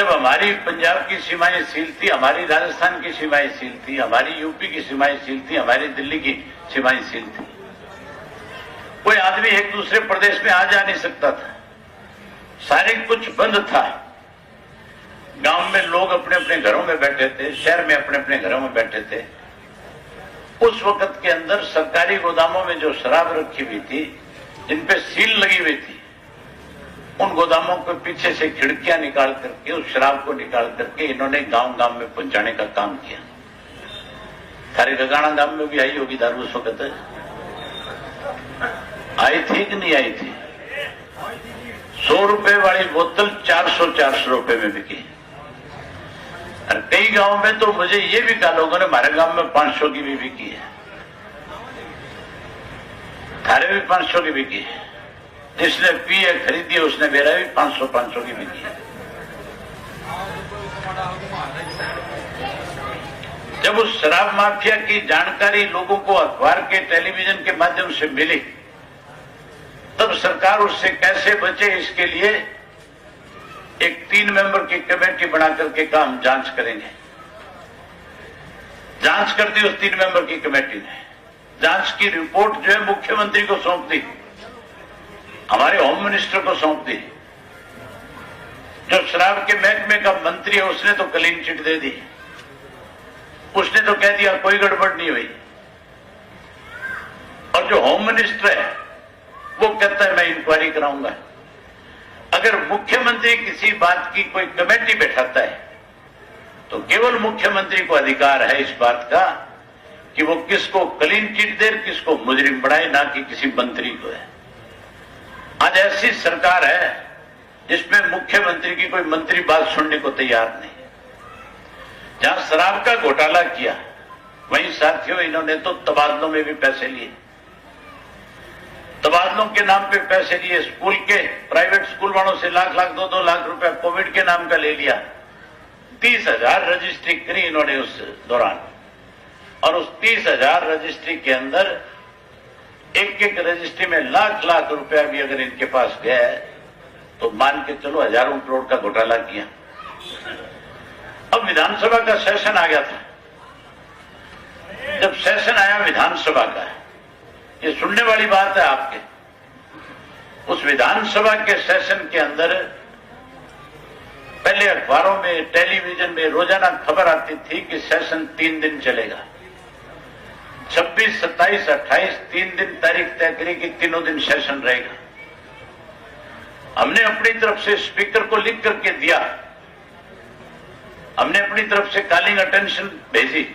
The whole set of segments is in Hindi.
जब हमारी पंजाब की सीमाएं सील थी, हमारी राजस्थान की सीमाएं सील थी, हमारी यूपी की सीमाएं सील थी, हमारी दिल्ली की सीमाएं सील थी, कोई आदमी एक दूसरे प्रदेश में आ जा नहीं सकता था, सारे कुछ बंद था। गांव में लोग अपने अपने घरों में बैठे थे, शहर में अपने अपने घरों में बैठे थे। उस वक्त के अंदर सरकारी गोदामों में जो शराब रखी हुई थी, जिन पे सील लगी हुई थी, उन गोदामों के पीछे से खिड़कियां निकाल करके उस शराब को निकाल करके इन्होंने गांव गांव में पहुंचाने का काम किया। थारे गगाना गांव में भी आई होगी दारू उस वक्त, आई थी कि नहीं आई थी? 100 रुपए वाली बोतल 400 रुपए में बिकी। और कई गांव में तो मुझे ये भी कहा लोगों ने, हमारे गांव में 500 की भी बिकी है, थारे भी 500 की बिकी है, जिसने पी है खरीदी है उसने मेरा भी 500 की बिकी है। जब उस शराब माफिया की जानकारी लोगों को अखबार के, टेलीविजन के माध्यम से मिली, तब सरकार उससे कैसे बचे इसके लिए एक 3 मेंबर की कमेटी बना करके काम जांच करेंगे। जांच कर दी उस 3 मेंबर की कमेटी ने। जांच की रिपोर्ट जो है मुख्यमंत्री को सौंप दी, हमारे होम मिनिस्टर को सौंप दी। जो शराब के महकमे का मंत्री है उसने तो क्लीन चिट दे दी, उसने तो कह दिया कोई गड़बड़ नहीं हुई। और जो होम मिनिस्टर है वो कहता है मैं इंक्वायरी कराऊंगा। अगर मुख्यमंत्री किसी बात की कोई कमेटी बैठाता है तो केवल मुख्यमंत्री को अधिकार है इस बात का कि वो किसको क्लीन चिट दे, किसको मुजरिम बनाए, ना कि किसी मंत्री को है। आज ऐसी सरकार है जिसमें मुख्यमंत्री की कोई मंत्री बात सुनने को तैयार नहीं। जहां शराब का घोटाला किया वहीं साथियों इन्होंने तो तबादलों में भी पैसे लिए, तबादलों के नाम पे पैसे लिए। स्कूल के, प्राइवेट स्कूल वालों से लाख 2 लाख रुपया कोविड के नाम का ले लिया। 30,000 रजिस्ट्री करी इन्होंने उस दौरान, और उस 30,000 रजिस्ट्री के अंदर एक रजिस्ट्री में लाख रुपया भी अगर इनके पास गया है तो मान के चलो हजारों करोड़ का घोटाला किया। अब विधानसभा का सेशन आ गया था। जब सेशन आया विधानसभा का, ये सुनने वाली बात है आपके, उस विधानसभा के सेशन के अंदर पहले अखबारों में, टेलीविजन में रोजाना खबर आती थी कि सेशन 3 दिन चलेगा। 26, 27, 28 3 दिन तारीख तय करी कि तीनों दिन सेशन रहेगा। हमने अपनी तरफ से स्पीकर को लिख करके दिया, हमने अपनी तरफ से कॉलिंग अटेंशन भेजी।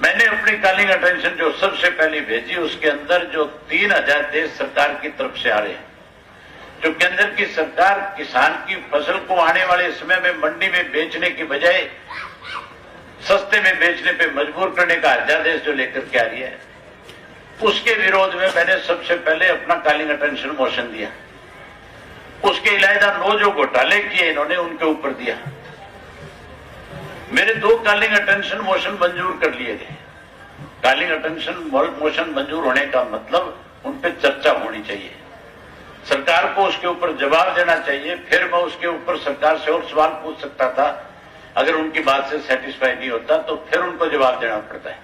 मैंने अपनी कॉलिंग अटेंशन जो सबसे पहले भेजी, उसके अंदर जो 3 अध्यादेश सरकार की तरफ से आ रहे हैं, जो केंद्र की सरकार किसान की फसल को आने वाले समय में मंडी में बेचने की बजाय सस्ते में बेचने पे मजबूर करने का अध्यादेश जो लेकर के आ रही है, उसके विरोध में मैंने सबसे पहले अपना कॉलिंग अटेंशन मोशन दिया। उसके इलावा 9 जो घोटाले किए इन्होंने उनके ऊपर दिया। मेरे 2 कॉलिंग अटेंशन मोशन मंजूर कर लिए गए। कॉलिंग अटेंशन मोशन मंजूर होने का मतलब उन पर चर्चा होनी चाहिए, सरकार को उसके ऊपर जवाब देना चाहिए। फिर मैं उसके ऊपर सरकार से और सवाल पूछ सकता था। अगर उनकी बात से सेटिस्फाई नहीं होता तो फिर उनको जवाब देना पड़ता है।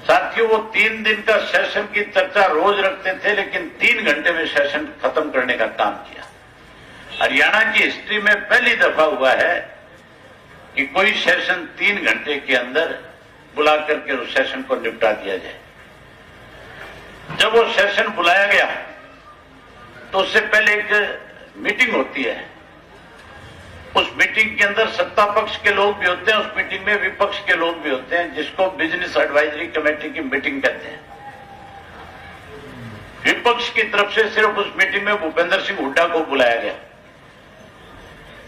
साथियों, वो 3 दिन का सेशन की चर्चा रोज रखते थे, लेकिन 3 घंटे में सेशन खत्म करने का काम किया। हरियाणा की हिस्ट्री में पहली दफा हुआ है कि कोई सेशन 3 घंटे के अंदर बुला करके उस सेशन को निपटा दिया जाए। जब वो सेशन बुलाया गया तो उससे पहले एक मीटिंग होती है। उस मीटिंग के अंदर सत्ता पक्ष के लोग भी होते हैं, उस मीटिंग में विपक्ष के लोग भी होते हैं, जिसको बिजनेस एडवाइजरी कमेटी की मीटिंग कहते हैं। विपक्ष की तरफ से सिर्फ उस मीटिंग में भूपेंद्र सिंह हुड्डा को बुलाया गया।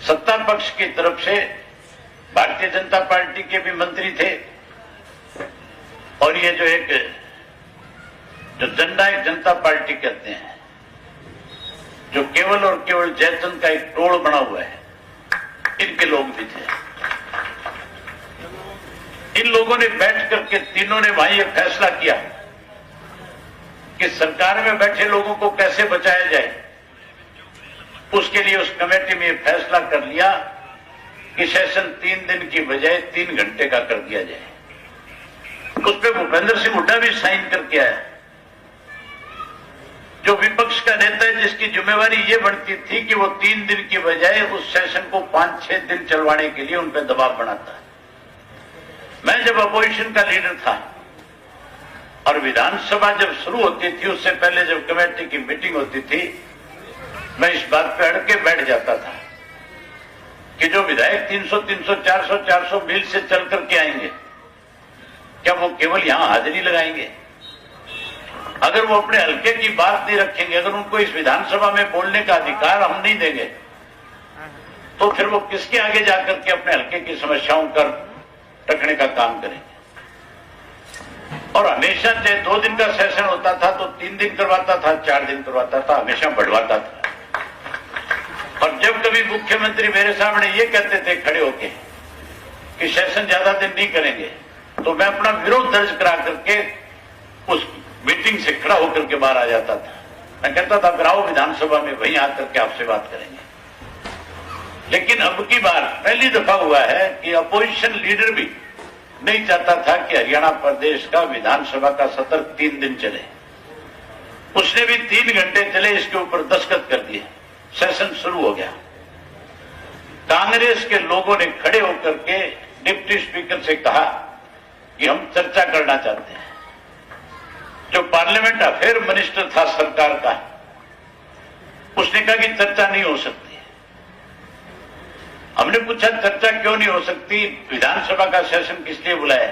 सत्ता पक्ष की तरफ से भारतीय जनता पार्टी के भी मंत्री थे, और ये जो जननायक जनता पार्टी कहते हैं, जो केवल और केवल जयचंद का एक टोल बना हुआ है, इनके लोग भी थे। इन लोगों ने बैठ करके तीनों ने वहां यह फैसला किया कि सरकार में बैठे लोगों को कैसे बचाया जाए। उसके लिए उस कमेटी में फैसला कर लिया कि सेशन 3 दिन की बजाय 3 घंटे का कर दिया जाए। उस पर भूपेंद्र सिंह हुड्डा भी साइन करके आया, जो विपक्ष का नेता है, जिसकी जिम्मेवारी ये बनती थी कि वो 3 दिन की बजाय उस सेशन को 5-6 दिन चलवाने के लिए उन पर दबाव बनाता। मैं जब अपोजिशन का लीडर था और विधानसभा जब शुरू होती थी, उससे पहले जब कमेटी की मीटिंग होती थी, मैं इस बात पे अड़ के बैठ जाता था कि जो विधायक 300, 400 मील से चल करके आएंगे, क्या वो केवल यहां हाजिरी लगाएंगे? अगर वो अपने हल्के की बात नहीं रखेंगे, अगर उनको इस विधानसभा में बोलने का अधिकार हम नहीं देंगे, तो फिर वो किसके आगे जाकर के अपने हल्के की समस्याओं कर रखने का काम करेंगे? और हमेशा चाहे 2 दिन का सेशन होता था तो 3 दिन करवाता था, 4 दिन करवाता था, हमेशा बढ़वाता था। और जब कभी मुख्यमंत्री मेरे सामने ये कहते थे खड़े होके कि सेशन ज्यादा दिन नहीं करेंगे, तो मैं अपना विरोध दर्ज करा करके उस मीटिंग से खड़ा होकर के बाहर आ जाता था। मैं कहता था फिर आओ विधानसभा में, वहीं आकर के आपसे बात करेंगे। लेकिन अब की बार पहली दफा हुआ है कि अपोजिशन लीडर भी नहीं चाहता था कि हरियाणा प्रदेश का विधानसभा का सत्र 3 दिन चले। उसने भी 3 घंटे चले, इसके ऊपर दस्तखत कर दिए, सेशन शुरू हो गया। कांग्रेस के लोगों ने खड़े होकर के डिप्टी स्पीकर से कहा कि हम चर्चा करना चाहते हैं। जो पार्लियामेंट अफेयर मिनिस्टर था सरकार का, उसने कहा कि चर्चा नहीं हो सकती। हमने पूछा चर्चा क्यों नहीं हो सकती, विधानसभा का सेशन किस लिए बुलाया?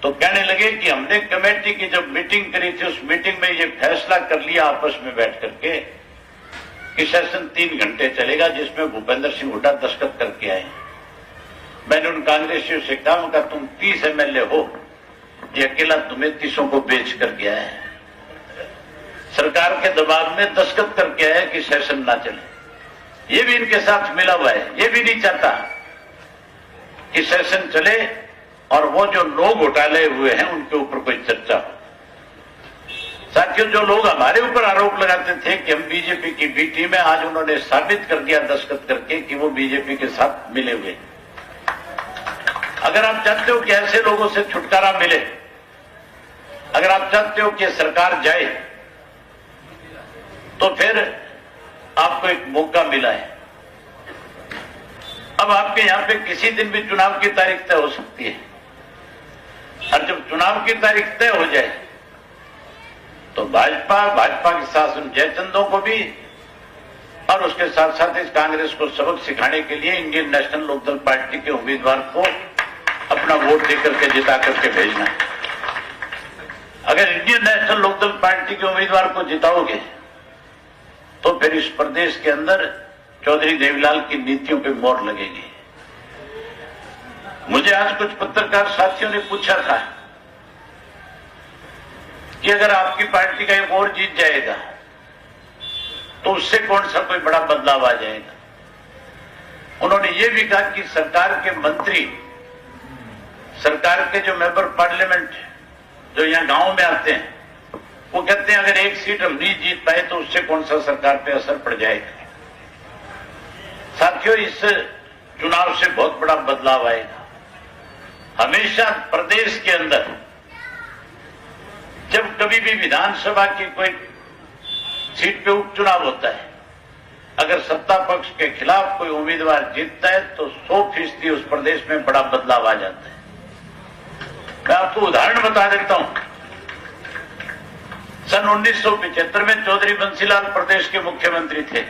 तो कहने लगे कि हमने कमेटी की जब मीटिंग करी थी, उस मीटिंग में ये फैसला कर लिया आपस में बैठ करके कि सेशन 3 घंटे चलेगा, जिसमें भूपेंद्र सिंह हुड्डा दस्तखत करके आए। मैंने उन कांग्रेसियों से कहा तुम 30 MLA हो, ये अकेला तुम्हें 30 को बेच कर गया है, सरकार के दबाव में दस्तखत करके आया कि सेशन ना चले। ये भी इनके साथ मिला हुआ है, ये भी नहीं चाहता कि सेशन चले और वो जो लोग घोटाले हुए हैं उनके ऊपर कोई चर्चा हो। साथियों, जो लोग हमारे ऊपर आरोप लगाते थे कि हम बीजेपी की बी टीम है, आज उन्होंने साबित कर दिया दस्तखत करके कि वो बीजेपी के साथ मिले हुए। अगर आप चाहते हो कि ऐसे लोगों से छुटकारा मिले, अगर आप चाहते हो कि सरकार जाए, तो फिर आपको एक मौका मिला है। अब आपके यहां पे किसी दिन भी चुनाव की तारीख तय हो सकती है, और जब चुनाव की तारीख तय हो जाए तो भाजपा के शासन जयचंदों को भी और उसके साथ साथ इस कांग्रेस को सबक सिखाने के लिए इंडियन नेशनल लोकदल पार्टी के उम्मीदवार को अपना वोट देकर के जिता करके भेजना है। अगर इंडियन नेशनल लोकदल पार्टी के उम्मीदवार को जिताओगे तो फिर इस प्रदेश के अंदर चौधरी देवीलाल की नीतियों पे मोहर लगेगी। मुझे आज कुछ पत्रकार साथियों ने पूछा था कि अगर आपकी पार्टी का एक और जीत जाएगा तो उससे कौन सा कोई बड़ा बदलाव आ जाएगा। उन्होंने ये भी कहा कि सरकार के मंत्री, सरकार के जो मेंबर पार्लियामेंट जो यहां गांव में आते हैं, वो कहते हैं अगर एक सीट हम नहीं जीत पाए तो उससे कौन सा सरकार पे असर पड़ जाएगा। साथियों, इस चुनाव से बहुत बड़ा बदलाव आएगा। हमेशा प्रदेश के अंदर जब कभी भी विधानसभा की कोई सीट पे उपचुनाव होता है, अगर सत्ता पक्ष के खिलाफ कोई उम्मीदवार जीतता है तो 100% उस प्रदेश में बड़ा बदलाव आ जाता है। मैं आपको उदाहरण बता देता हूं। सन 1975 में चौधरी बंसीलाल प्रदेश के मुख्यमंत्री थे।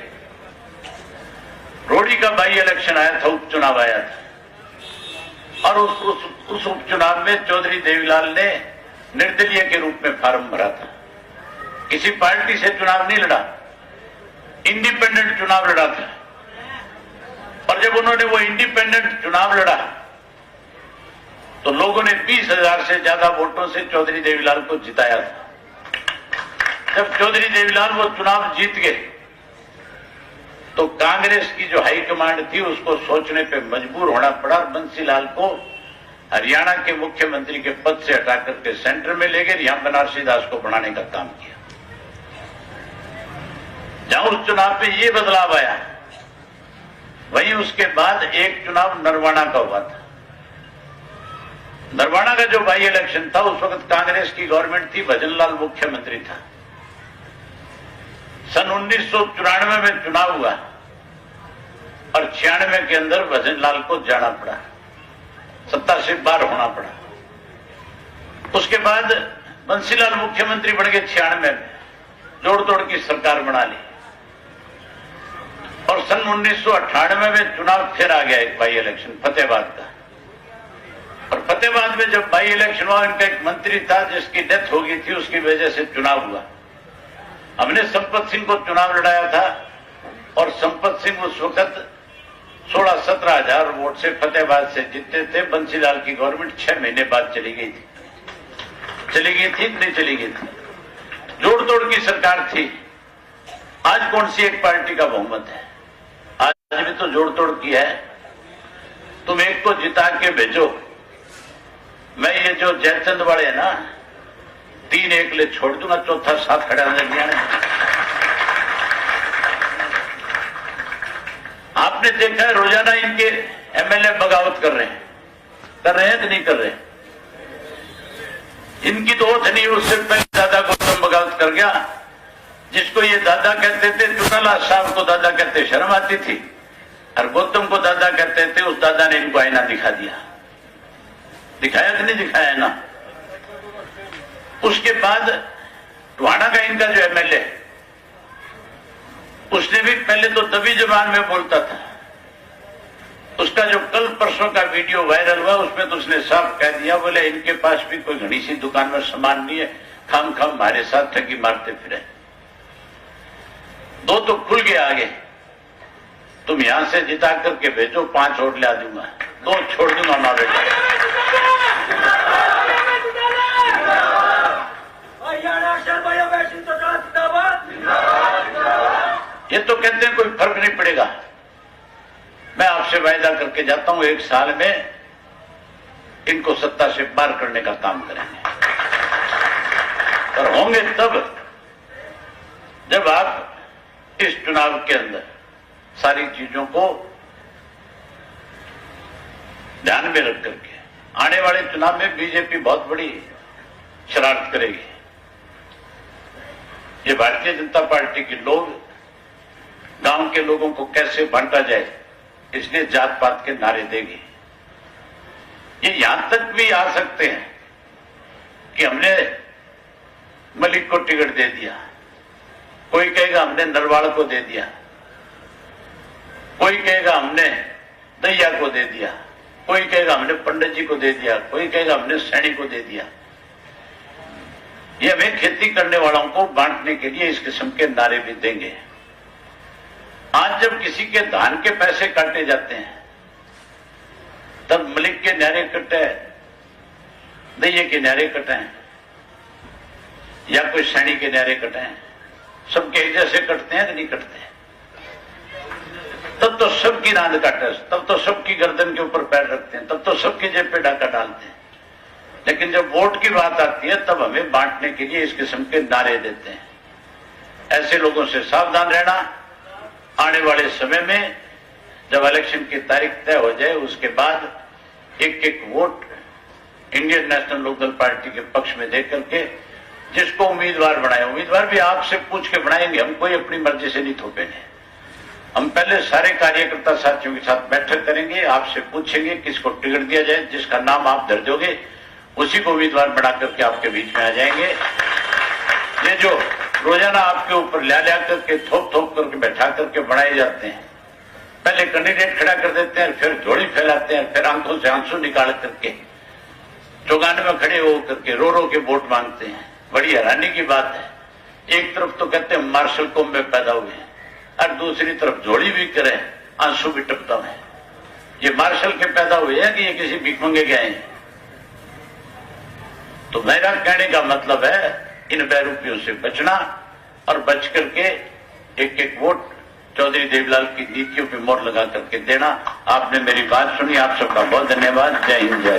रोडी का बाई इलेक्शन आया था, उपचुनाव आया था, और उस उपचुनाव में चौधरी देवीलाल ने निर्दलीय के रूप में फार्म भरा था। किसी पार्टी से चुनाव नहीं लड़ा, इंडिपेंडेंट चुनाव लड़ा था। और जब उन्होंने वो इंडिपेंडेंट चुनाव लड़ा तो लोगों ने 20,000 से ज्यादा वोटों से चौधरी देवीलाल को जिताया था। जब चौधरी देवीलाल वो चुनाव जीत गए तो कांग्रेस की जो हाईकमांड थी उसको सोचने पे मजबूर होना पड़ा और बंसीलाल को हरियाणा के मुख्यमंत्री के पद से हटा करके सेंटर में ले गए, यहां बनारसी दास को बनाने का काम किया। जहां उस चुनाव पे ये बदलाव आया, वहीं उसके बाद एक चुनाव नरवाना का हुआ था। नरवाना का जो बाई इलेक्शन था, उस वक्त कांग्रेस की गवर्नमेंट थी, भजनलाल मुख्यमंत्री था। सन 1994 में चुनाव हुआ और 96 के अंदर भजनलाल को जाना पड़ा, सत्ता से बाहर होना पड़ा। उसके बाद बंसीलाल मुख्यमंत्री बन गए 96 में, जोड़ तोड़ की सरकार बना ली और सन 1998 में चुनाव फिर आ गया एक बाई इलेक्शन फतेहाबाद का। और फतेहाबाद में जब बाई इलेक्शन हुआ, इनका एक मंत्री था जिसकी डेथ हो गई थी, उसकी वजह से चुनाव हुआ। हमने संपत सिंह को चुनाव लड़ाया था और संपत सिंह उस वक्त 16-17 हजार वोट से फतेहाबाद से जीते थे। बंसीलाल की गवर्नमेंट 6 महीने बाद चली गई थी, नहीं चली गई थी, जोड़ तोड़ की सरकार थी। आज कौन सी एक पार्टी का बहुमत है? आज भी तो जोड़ तोड़ की है। तुम एक को जिता के भेजो, मैं ये जो जयचंद वाले है ना, 3-1 ले छोड़ दूंगा, चौथा साथ खड़ा लग गया। आपने देखा है रोजाना इनके एमएलए बगावत कर रहे हैं कि नहीं कर रहे? इनकी तो ओथ नहीं, उससे पहले दादा गौतम बगावत कर गया। जिसको ये दादा कहते थे, चुनाला साहब को दादा कहते शर्म आती थी, और गौतम को दादा कहते थे। उस दादा ने इनको आईना दिखा दिया, दिखाया कि नहीं दिखाया ना? उसके बाद टोहाना का इनका जो एमएलए, उसने भी पहले तो दबी जबान में बोलता था। उसका जो कल परसों का वीडियो वायरल हुआ, उसमें तो उसने साफ कह दिया, बोले इनके पास भी कोई घनी सी दुकान में सामान नहीं है, खाम हमारे साथ ठगी मारते फिरे। 2 तो खुल गया आगे, तुम यहां से जिता करके भेजो, 5 वोट ला दूंगा, 2 छोड़ दूंगा ना बेटा। ये तो कहते हैं कोई फर्क नहीं पड़ेगा। मैं आपसे वायदा करके जाता हूं, 1 साल में इनको सत्ता से बाहर करने का काम करेंगे। और होंगे तब जब आप इस चुनाव के अंदर सारी चीजों को ध्यान में रख करके, आने वाले चुनाव में बीजेपी बहुत बड़ी शरारत करेगी। ये भारतीय जनता पार्टी के लोग गांव के लोगों को कैसे बांटा जाए, इसलिए जात पात के नारे देगी। ये यहां तक भी आ सकते हैं कि हमने मलिक को टिकट दे दिया, कोई कहेगा हमने नरवाड़ को दे दिया, कोई कहेगा हमने दैया को दे दिया, कोई कहेगा हमने पंडित जी को दे दिया, कोई कहेगा हमने सैनी को दे दिया। ये हमें खेती करने वालों को बांटने के लिए इस किस्म के नारे भी देंगे। आज जब किसी के धान के पैसे काटे जाते हैं, तब मलिक के नारे कटे, दैये के नारे कटे या कोई सैनी के नारे कटे, सबके एक जैसे कटते हैं कि नहीं कटते? तब तो सबकी नाद काटे, तब तो सबकी गर्दन के ऊपर पैर रखते हैं, तब तो सबकी जेब पे डाका डालते हैं। लेकिन जब वोट की बात आती है, तब हमें बांटने के लिए इस किस्म के नारे देते हैं। ऐसे लोगों से सावधान रहना। आने वाले समय में जब इलेक्शन की तारीख तय हो जाए, उसके बाद एक vote Indian National Lokdal party के पक्ष में दे करके जिसको उम्मीदवार बनाए, उम्मीदवार भी आपसे पूछ के बनाएंगे, हम कोई अपनी मर्जी से नहीं थोपेंगे। हम पहले सारे कार्यकर्ता साथियों के साथ बैठक करेंगे, आपसे पूछेंगे किसको टिकट दिया जाए, जिसका नाम आप दर्ज दोगे उसी को उम्मीदवार बना करके आपके बीच में आ जाएंगे। ये जो रोजाना आपके ऊपर ला करके थोप करके बैठा करके बनाए जाते हैं, पहले कैंडिडेट खड़ा कर देते हैं, फिर झोली फैलाते हैं, फिर आंखों से आंसू निकाल करके चौगाने में खड़े हो करके रो के वोट मांगते हैं। बड़ी हैरानी की बात है, एक तरफ तो कहते हैं मार्शल कौम में पैदा हुए हैं और दूसरी तरफ झोली भी करे, आंसू भी टपता है। ये मार्शल के पैदा हुए हैं कि ये किसी भिखमंगे के आए हैं? तो मेरा कहने का मतलब है, इन बेरूपियों से बचना और बच करके एक वोट चौधरी देवलाल की नीतियों पे मोहर लगा करके देना। आपने मेरी बात सुनी, आप सबका बहुत धन्यवाद। जय हिंद, जय